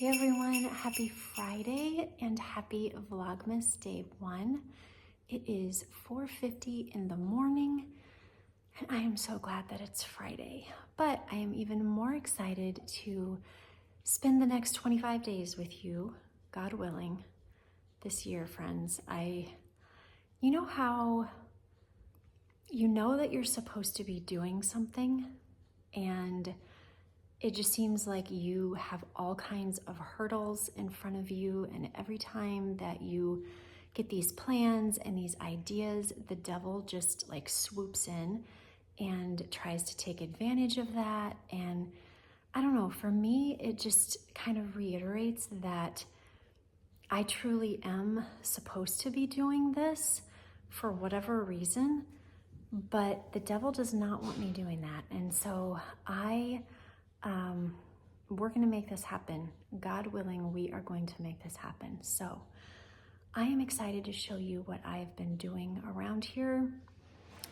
Hey everyone, happy Friday and happy Vlogmas Day 1. It is 4:50 in the morning and I am so glad that it's Friday. But I am even more excited to spend the next 25 days with you, God willing, this year, friends. You know how you know that you're supposed to be doing something and it just seems like you have all kinds of hurdles in front of you, and every time that you get these plans and these ideas, the devil just like swoops in and tries to take advantage of that. And I don't know, for me, it just kind of reiterates that I truly am supposed to be doing this for whatever reason, but the devil does not want me doing that. And so we're going to make this happen. God willing, we are going to make this happen. So I am excited to show you what I've been doing around here.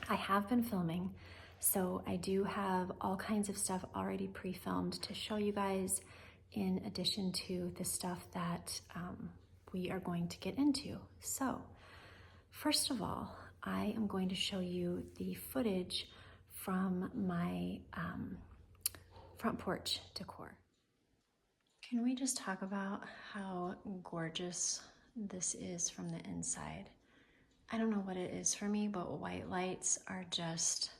I have been filming, so I do have all kinds of stuff already pre-filmed to show you guys, in addition to the stuff that we are going to get into. So first of all, I am going to show you the footage from my front porch decor. Can we just talk about how gorgeous this is from the inside? I don't know what it is for me, but white lights are just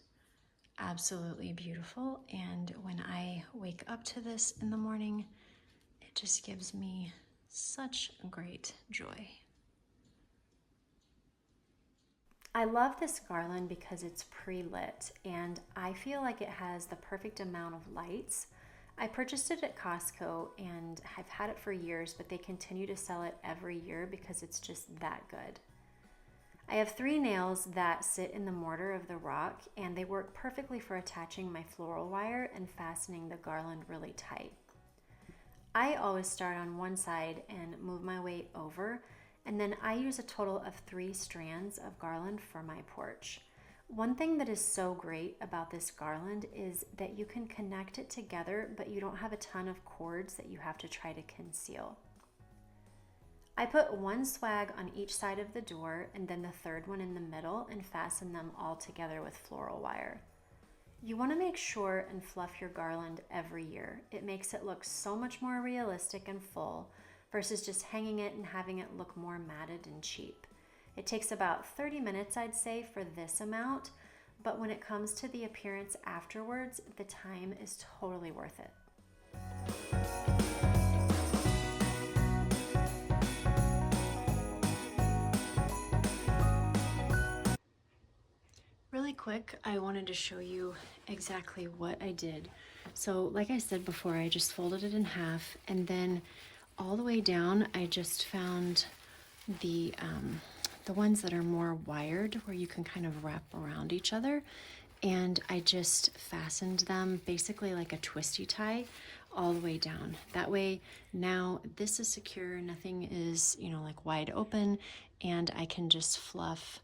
absolutely beautiful. And when I wake up to this in the morning, it just gives me such great joy. I love this garland because it's pre-lit and I feel like it has the perfect amount of lights. I purchased it at Costco and I've had it for years, but they continue to sell it every year because it's just that good. I have 3 nails that sit in the mortar of the rock and they work perfectly for attaching my floral wire and fastening the garland really tight. I always start on one side and move my way over, and then I use a total of 3 strands of garland for my porch. One thing that is so great about this garland is that you can connect it together, but you don't have a ton of cords that you have to try to conceal. I put 1 swag on each side of the door and then the 3rd one in the middle and fasten them all together with floral wire. You want to make sure and fluff your garland every year. It makes it look so much more realistic and full versus just hanging it and having it look more matted and cheap. It takes about 30 minutes, I'd say, for this amount, but when it comes to the appearance afterwards, the time is totally worth it. Really quick, I wanted to show you exactly what I did. So like I said before, I just folded it in half, and then all the way down, I just found the ones that are more wired, where you can kind of wrap around each other, and I just fastened them basically like a twisty tie all the way down. That way now this is secure, nothing is, like wide open, and I can just fluff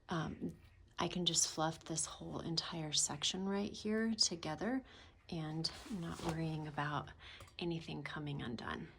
this whole entire section right here together and not worrying about anything coming undone.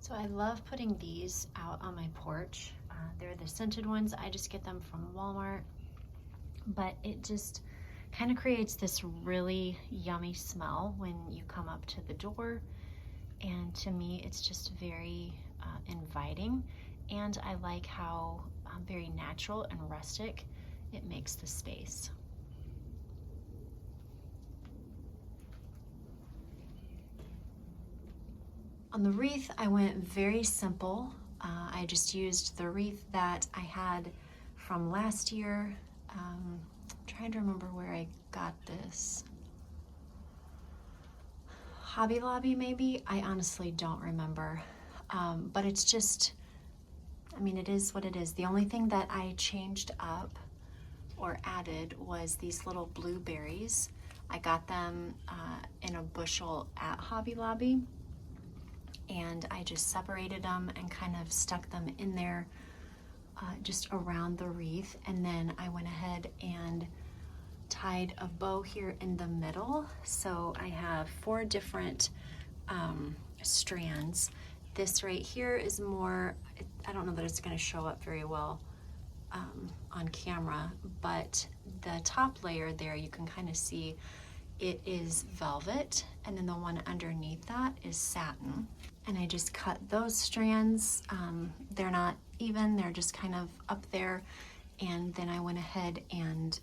So I love putting these out on my porch. They're the scented ones. I just get them from Walmart, but it just kind of creates this really yummy smell when you come up to the door. And to me, it's just very inviting. And I like how very natural and rustic it makes the space. On the wreath, I went very simple. I just used the wreath that I had from last year. I'm trying to remember where I got this. Hobby Lobby, maybe? I honestly don't remember. But it's just, I mean, it is what it is. The only thing that I changed up or added was these little blueberries. I got them in a bushel at Hobby Lobby, and I just separated them and kind of stuck them in there just around the wreath. And then I went ahead and tied a bow here in the middle. So I have 4 different strands. This right here is more, I don't know that it's going to show up very well on camera, but the top layer there, you can kind of see it is velvet, and then the one underneath that is satin. And I just cut those strands. They're not even, they're just kind of up there. And then I went ahead and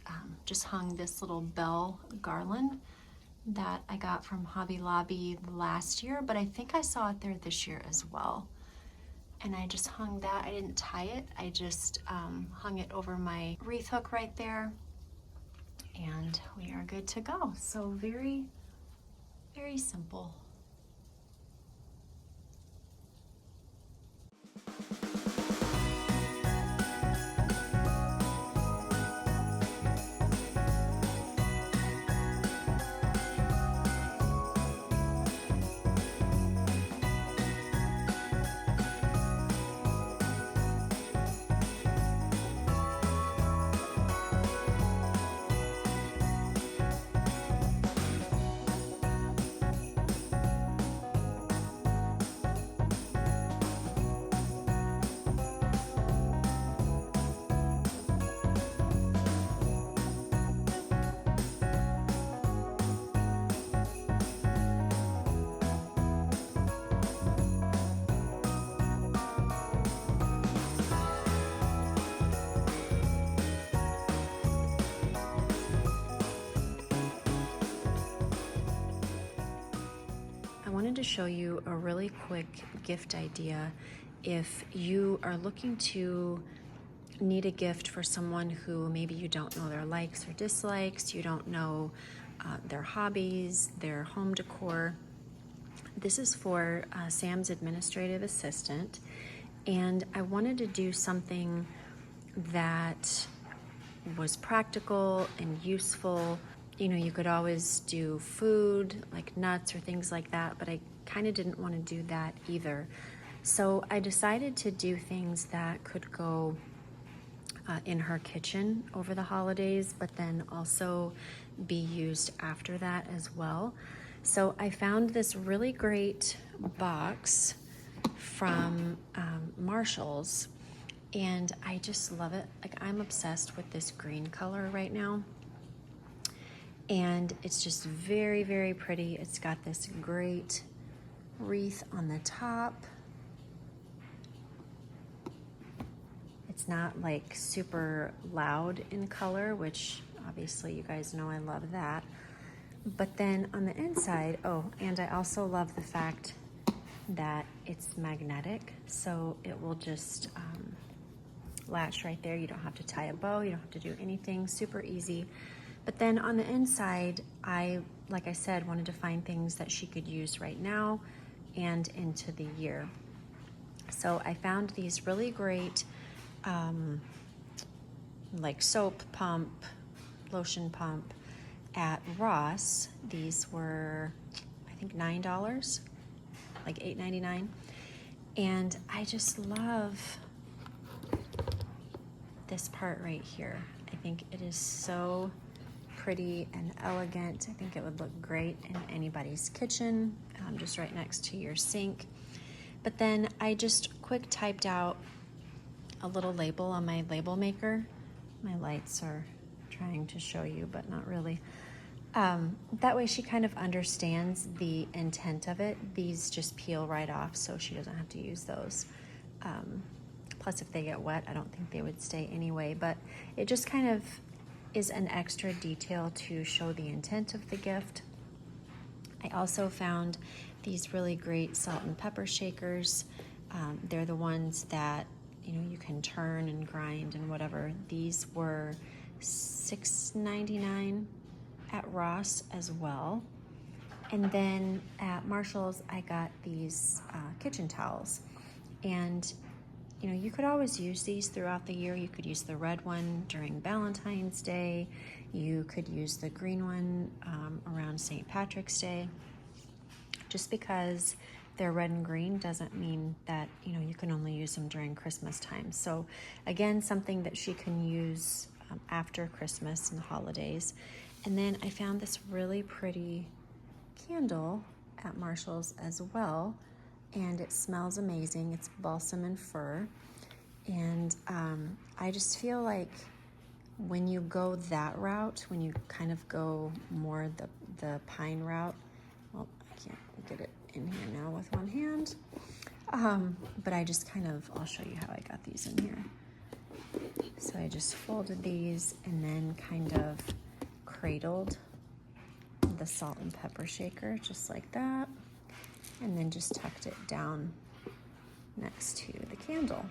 just hung this little bell garland that I got from Hobby Lobby last year, but I think I saw it there this year as well. And I just hung that. I didn't tie it. I just hung it over my wreath hook right there. And we are good to go. So very, very simple. wanted to show you a really quick gift idea if you are looking to need a gift for someone who maybe you don't know their likes or dislikes, you don't know their hobbies, their home decor. This is for Sam's administrative assistant, and I wanted to do something that was practical and useful. You know, you could always do food like nuts or things like that, but I kind of didn't want to do that either. So I decided to do things that could go in her kitchen over the holidays, but then also be used after that as well. So I found this really great box from Marshall's, and I just love it. Like, I'm obsessed with this green color right now, and it's just very, very pretty. It's got this great wreath on the top. It's not like super loud in color, which obviously you guys know I love that. But then on the inside, oh, and I also love the fact that it's magnetic, so it will just latch right there. You don't have to tie a bow, you don't have to do anything, super easy. But then on the inside, like I said, wanted to find things that she could use right now and into the year. So I found these really great like soap pump, lotion pump at Ross. These were, I think, $9, like $8.99. And I just love this part right here. I think it is so pretty and elegant. I think it would look great in anybody's kitchen, just right next to your sink. But then I just quick typed out a little label on my label maker. My lights are trying to show you, but not really. That way she kind of understands the intent of it. These just peel right off, so she doesn't have to use those. Plus, if they get wet, I don't think they would stay anyway, but it just kind of is an extra detail to show the intent of the gift. I also found these really great salt and pepper shakers. They're the ones that, you know, you can turn and grind and whatever. These were $6.99 at Ross as well. And then at Marshall's, I got these kitchen towels. And, you know, you could always use these throughout the year. You could use the red one during Valentine's Day. You could use the green one around St. Patrick's Day. Just because they're red and green doesn't mean that, you know, you can only use them during Christmas time. So again, something that she can use after Christmas and the holidays. And then I found this really pretty candle at Marshall's as well, and it smells amazing. It's balsam and fir. And I just feel like when you go that route, when you kind of go more the pine route, well, I can't get it in here now with one hand, but I just kind of, I'll show you how I got these in here. So I just folded these and then kind of cradled the salt and pepper shaker just like that, and then just tucked it down next to the candle.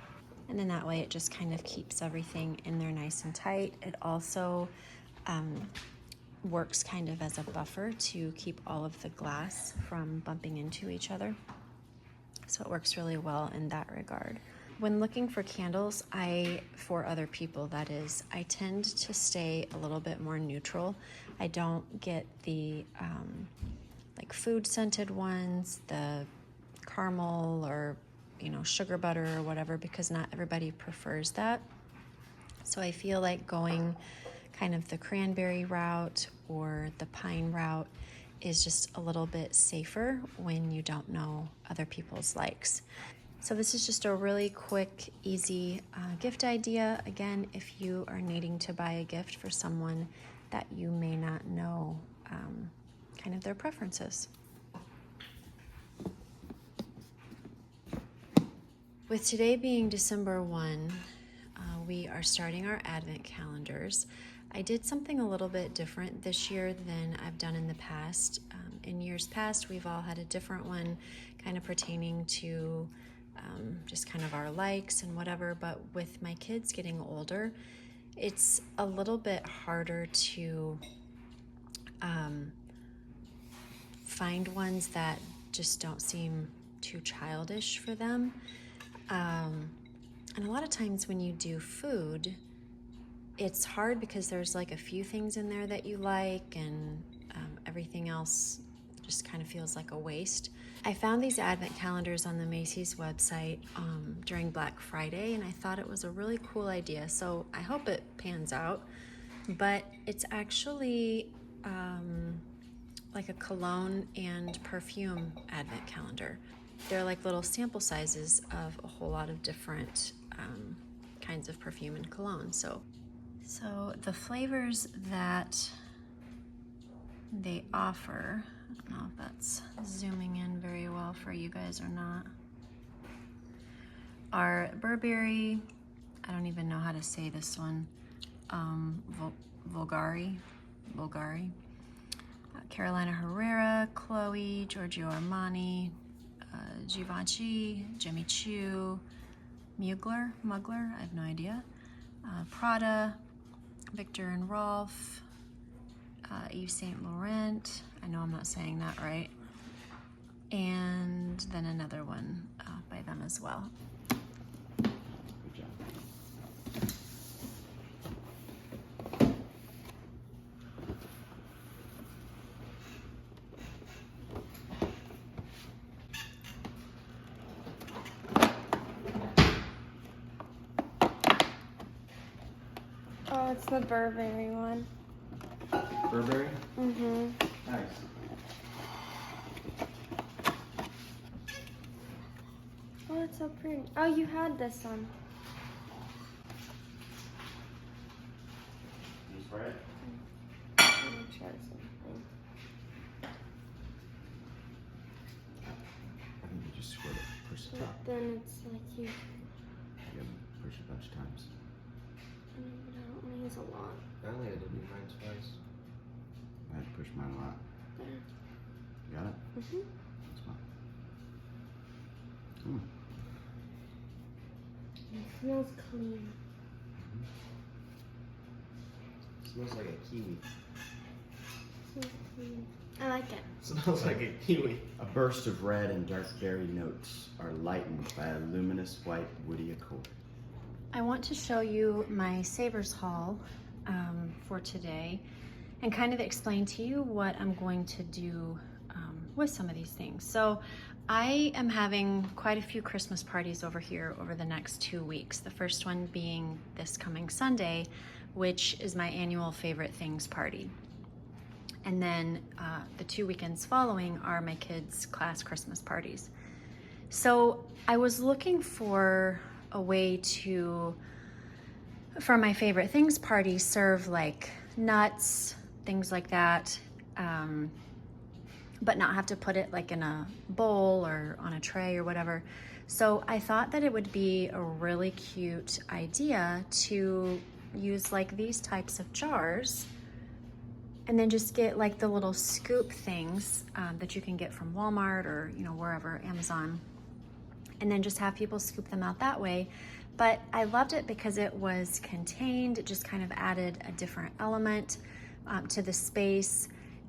And then that way it just kind of keeps everything in there nice and tight. It also works kind of as a buffer to keep all of the glass from bumping into each other. So it works really well in that regard. When looking for candles, for other people that is, I tend to stay a little bit more neutral. I don't get the like food scented ones, the caramel or, you know, sugar butter or whatever, because not everybody prefers that. So I feel like going kind of the cranberry route or the pine route is just a little bit safer when you don't know other people's likes. So this is just a really quick, easy gift idea. Again, if you are needing to buy a gift for someone that you may not know kind of their preferences. With today being December 1, we are starting our Advent calendars. I did something a little bit different this year than I've done in the past. in years past, we've all had a different one kind of pertaining to just kind of our likes and whatever. But with my kids getting older, it's a little bit harder to find ones that just don't seem too childish for them. And a lot of times when you do food, it's hard because there's like a few things in there that you like, and everything else just kind of feels like a waste. I found these advent calendars on the Macy's website during Black Friday, and I thought it was a really cool idea, so I hope it pans out. But it's actually like a cologne and perfume advent calendar. They're like little sample sizes of a whole lot of different kinds of perfume and cologne. So the flavors that they offer, I don't know if that's zooming in very well for you guys or not, are Burberry, I don't even know how to say this one, Bulgari, Carolina Herrera, Chloe, Giorgio Armani, Givenchy, Jimmy Choo, Mugler, I have no idea, Prada, Victor and Rolf, Yves Saint Laurent, I know I'm not saying that right, and then another one by them as well. Good job. Oh, it's the Burberry one. Burberry? Mm-hmm. Nice. Oh, it's so pretty. Oh, you had this one. You spray it? Let me try something. I think you just squirt it. Push the top. But then it's like you. You gotta push it a bunch of times. But I don't want to use a lot. I only had to do mine twice. I had to push mine a lot. There. You got it? Mm-hmm. That's fine. It smells clean. Smells like a kiwi. Smells clean. I like it. Smells like a kiwi. A burst of red and dark berry notes are lightened by a luminous white woody accord. I want to show you my Savers haul for today and kind of explain to you what I'm going to do with some of these things. So I am having quite a few Christmas parties over here over the next 2 weeks. The first one being this coming Sunday, which is my annual Favorite Things party. And then the 2 weekends following are my kids' class Christmas parties. So I was looking for a way to, for my Favorite Things party, serve like nuts, things like that, but not have to put it like in a bowl or on a tray or whatever. So I thought that it would be a really cute idea to use like these types of jars and then just get like the little scoop things that you can get from Walmart or, you know, wherever, Amazon, and then just have people scoop them out that way. But I loved it because it was contained. It just kind of added a different element to the space,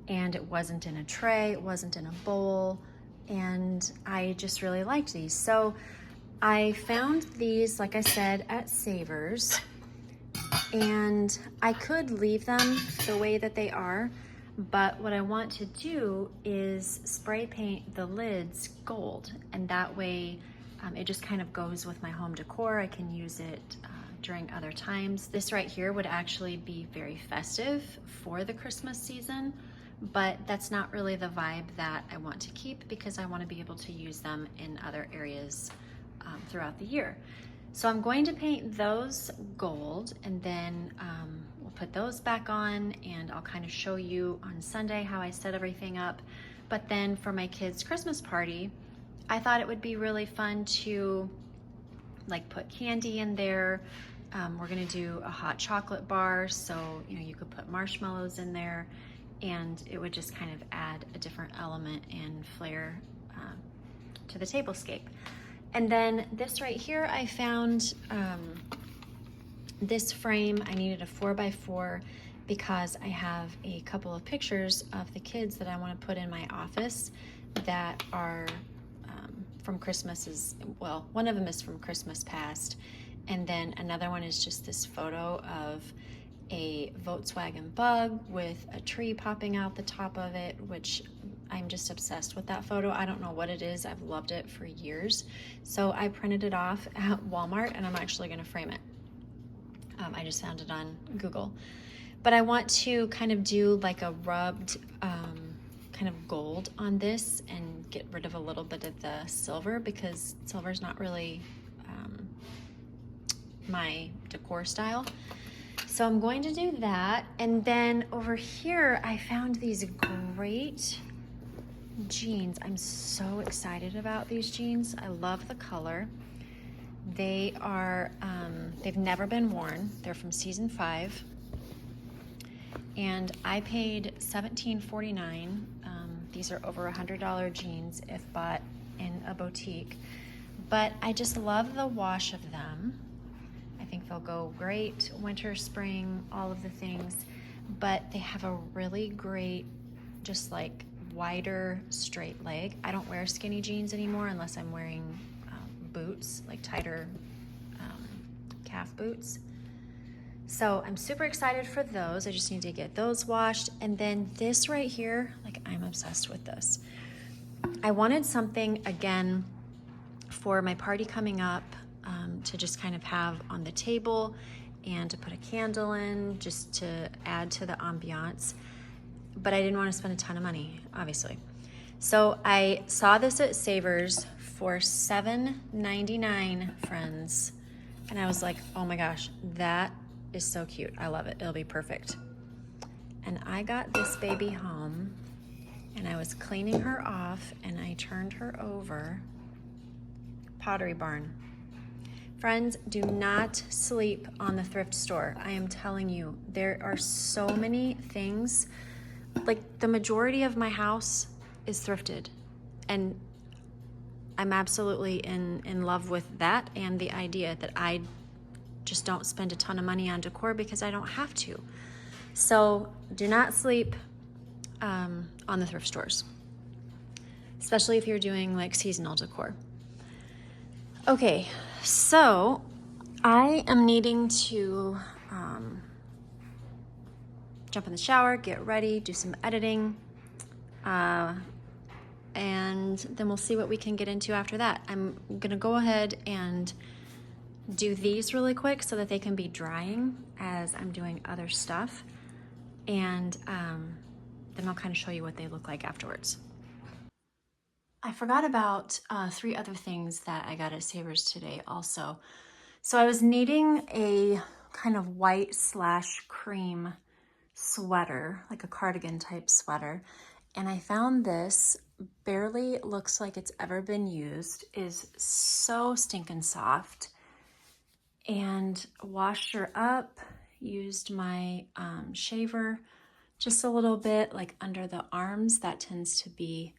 and it wasn't in a tray, it wasn't in a bowl, and I just really liked these. So I found these, like I said, at Savers, and I could leave them the way that they are, but what I want to do is spray paint the lids gold, and that way it just kind of goes with my home decor. I can use it during other times. This right here would actually be very festive for the Christmas season, but that's not really the vibe that I want to keep because I want to be able to use them in other areas throughout the year. So I'm going to paint those gold, and then we'll put those back on, and I'll kind of show you on Sunday how I set everything up. But then for my kids' Christmas party, I thought it would be really fun to like put candy in there. We're gonna do a hot chocolate bar, so you know, you could put marshmallows in there, and it would just kind of add a different element and flair to the tablescape. And then this right here, I found this frame. I needed a 4x4 because I have a couple of pictures of the kids that I want to put in my office that are from Christmases. Well, one of them is from Christmas past, and then another one is just this photo of a Volkswagen Bug with a tree popping out the top of it, which I'm just obsessed with that photo. I don't know what it is. I've loved it for years. So I printed it off at Walmart, and I'm actually going to frame it. I just found it on Google. But I want to kind of do like a rubbed kind of gold on this and get rid of a little bit of the silver, because silver's not really my decor style. So I'm going to do that. And then over here, I found these great jeans. I'm so excited about these jeans. I love the color. They are, they've never been worn. They're from season 5. And I paid $17.49. These are over $100 jeans if bought in a boutique. But I just love the wash of them. I think they'll go great winter, spring, all of the things. But they have a really great, just like wider straight leg. I don't wear skinny jeans anymore unless I'm wearing boots, like tighter calf boots. So I'm super excited for those. I just need to get those washed. And then this right here, like I'm obsessed with this. I wanted something again for my party coming up, to just kind of have on the table and to put a candle in, just to add to the ambiance. But I didn't want to spend a ton of money, obviously. So I saw this at Savers for $7.99, friends. And I was like, oh my gosh, that is so cute. I love it. It'll be perfect. And I got this baby home, and I was cleaning her off, and I turned her over. Pottery Barn. Friends, do not sleep on the thrift store. I am telling you, there are so many things. Like the majority of my house is thrifted, and I'm absolutely in love with that and the idea that I just don't spend a ton of money on decor because I don't have to. So do not sleep on the thrift stores, especially if you're doing like seasonal decor. Okay, so I am needing to jump in the shower, get ready, do some editing, and then we'll see what we can get into after that. I'm gonna go ahead and do these really quick so that they can be drying as I'm doing other stuff, and then I'll kind of show you what they look like afterwards. I forgot about 3 other things that I got at Savers today also. So I was needing a kind of white / cream sweater, like a cardigan type sweater. And I found this, barely looks like it's ever been used, is so stinking soft. And washed her up, used my shaver just a little bit, like under the arms. That tends to be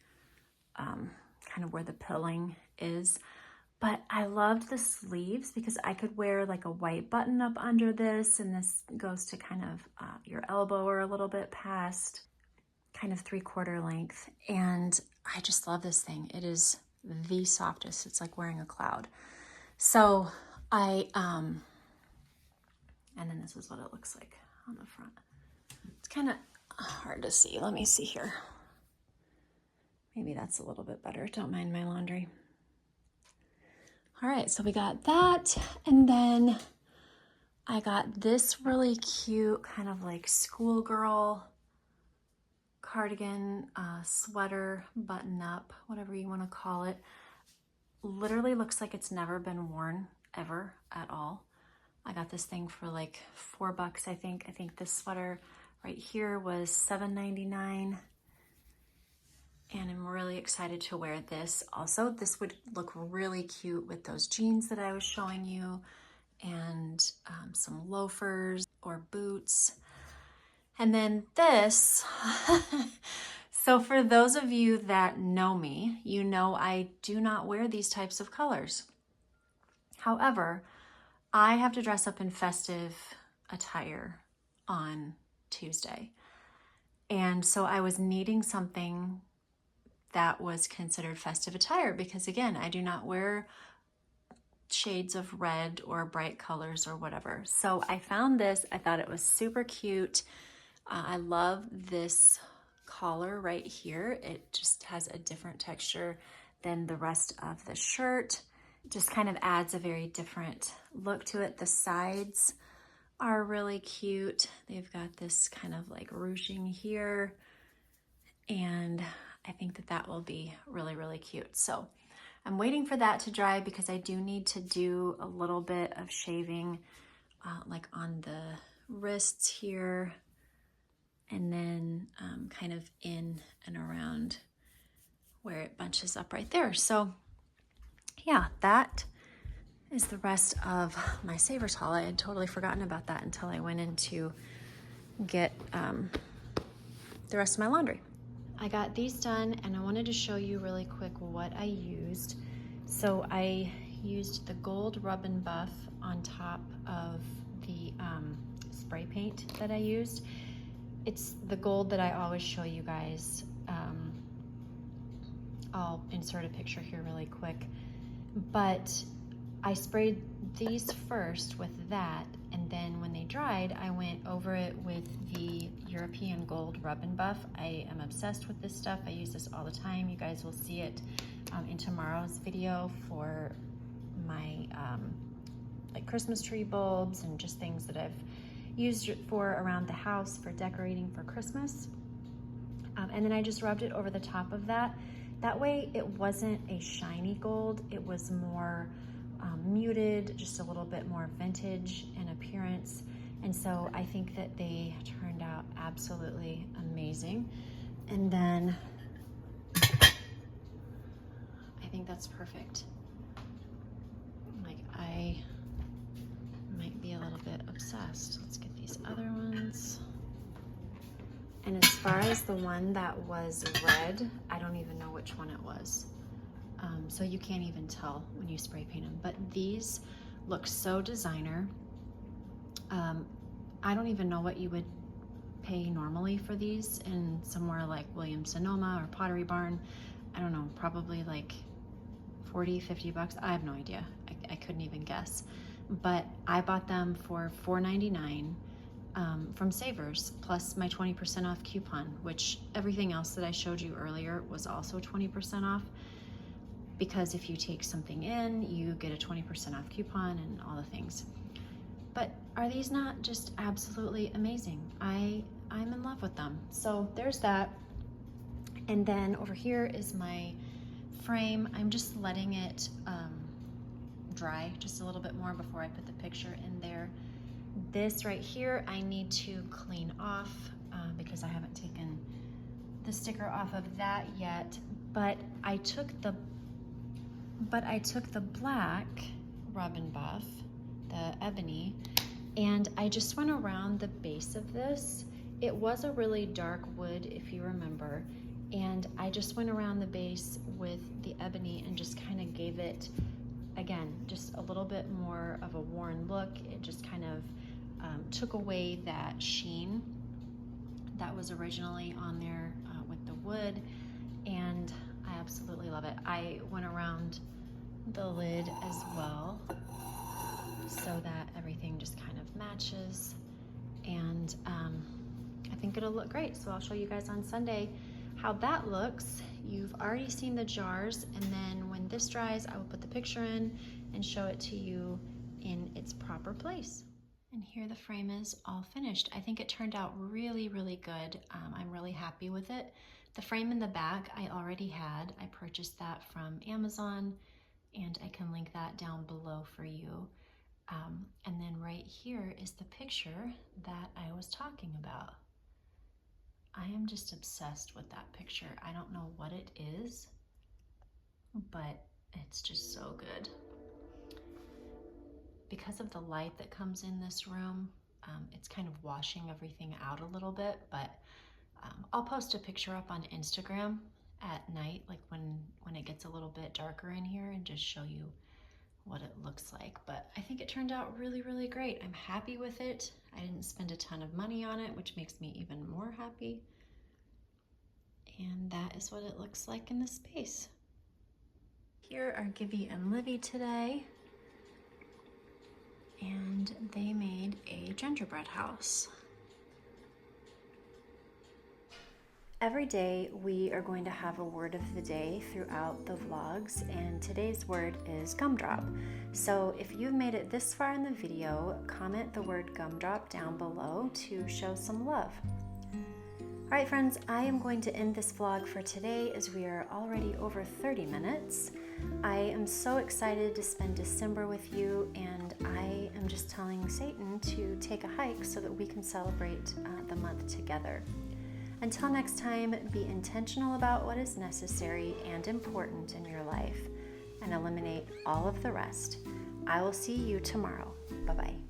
kind of where the pilling is. But I loved the sleeves because I could wear like a white button up under this, and this goes to kind of your elbow or a little bit past, kind of 3/4 length. And I just love this thing. It is the softest. It's like wearing a cloud. So and then this is what it looks like on the front. It's kind of hard to see. Let me see here. Maybe that's a little bit better. Don't mind my laundry. All right, so we got that. And then I got this really cute kind of like schoolgirl cardigan, sweater, button up, whatever you want to call it. Literally looks like it's never been worn ever at all. I got this thing for like $4, I think. I think this sweater right here was $7.99. And I'm really excited to wear this. Also, this would look really cute with those jeans that I was showing you, and some loafers or boots. And then this, so for those of you that know me, you know I do not wear these types of colors. However, I have to dress up in festive attire on Tuesday. And so I was needing something that was considered festive attire because, again, I do not wear shades of red or bright colors or whatever. So I found this. I thought it was super cute. I love this collar right here. It just has a different texture than the rest of the shirt. It just kind of adds a very different look to it. The sides are really cute. They've got this kind of like ruching here, and I think that that will be really, really cute. So I'm waiting for that to dry because I do need to do a little bit of shaving like on the wrists here, and then kind of in and around where it bunches up right there. So yeah, that is the rest of my Savers haul. I had totally forgotten about that until I went in to get the rest of my laundry. I got these done, and I wanted to show you really quick what I used. So I used the gold rub and buff on top of the spray paint that I used. It's the gold that I always show you guys. I'll insert a picture here really quick. But I sprayed these first with that, and then when they dried, I went over it with the European Gold Rub and Buff. I am obsessed with this stuff. I use this all the time. You guys will see it in tomorrow's video for my like Christmas tree bulbs and just things that I've used it for around the house for decorating for Christmas. And then I just rubbed it over the top of that. That way it wasn't a shiny gold, it was more muted, just a little bit more vintage in appearance. And so I think that they turned out absolutely amazing. And then I think that's perfect. Like, I might be a little bit obsessed. Let's get these other ones. And as far as the one that was red, I don't even know which one it was. So you can't even tell when you spray paint them. But these look so designer. I don't even know what you would pay normally for these in somewhere like Williams-Sonoma or Pottery Barn. I don't know, probably like 40, 50 bucks. I have no idea. I couldn't even guess. But I bought them for $4.99 from Savers, plus my 20% off coupon, which everything else that I showed you earlier was also 20% off. Because if you take something in, you get a 20% off coupon and all the things. But are these not just absolutely amazing? I'm in love with them. So there's that. And then over here is my frame. I'm just letting it dry just a little bit more before I put the picture in there. This right here, I need to clean off because I haven't taken the sticker off of that yet. But I took the black rub and buff, the ebony, and I just went around the base of this. It was a really dark wood, if you remember, and I just went around the base with the ebony and just kind of gave it, again, just a little bit more of a worn look. It just kind of took away that sheen that was originally on there with the wood, and I absolutely love it. I went around the lid as well so that everything just kind of matches, and I think it'll look great. So I'll show you guys on Sunday how that looks. You've already seen the jars, and then when this dries, I will put the picture in and show it to you in its proper place. And here the frame is all finished. I think it turned out really, really good. I'm really happy with it. The frame in the back I already had. I purchased that from Amazon, and I can link that down below for you. And then right here is the picture that I was talking about. I am just obsessed with that picture. I don't know what it is, but it's just so good. Because of the light that comes in this room, It's kind of washing everything out a little bit, but I'll post a picture up on Instagram at night, like when it gets a little bit darker in here, and just show you what it looks like. But I think it turned out really, really great. I'm happy with it. I didn't spend a ton of money on it, which makes me even more happy. And that is what it looks like in the space. Here are Gibby and Livy today, and they made a gingerbread house. Every day we are going to have a word of the day throughout the vlogs, and today's word is gumdrop. So if you've made it this far in the video, comment the word gumdrop down below to show some love. Alright friends, I am going to end this vlog for today as we are already over 30 minutes. I am so excited to spend December with you, and I am just telling Satan to take a hike so that we can celebrate the month together. Until next time, be intentional about what is necessary and important in your life, and eliminate all of the rest. I will see you tomorrow. Bye-bye.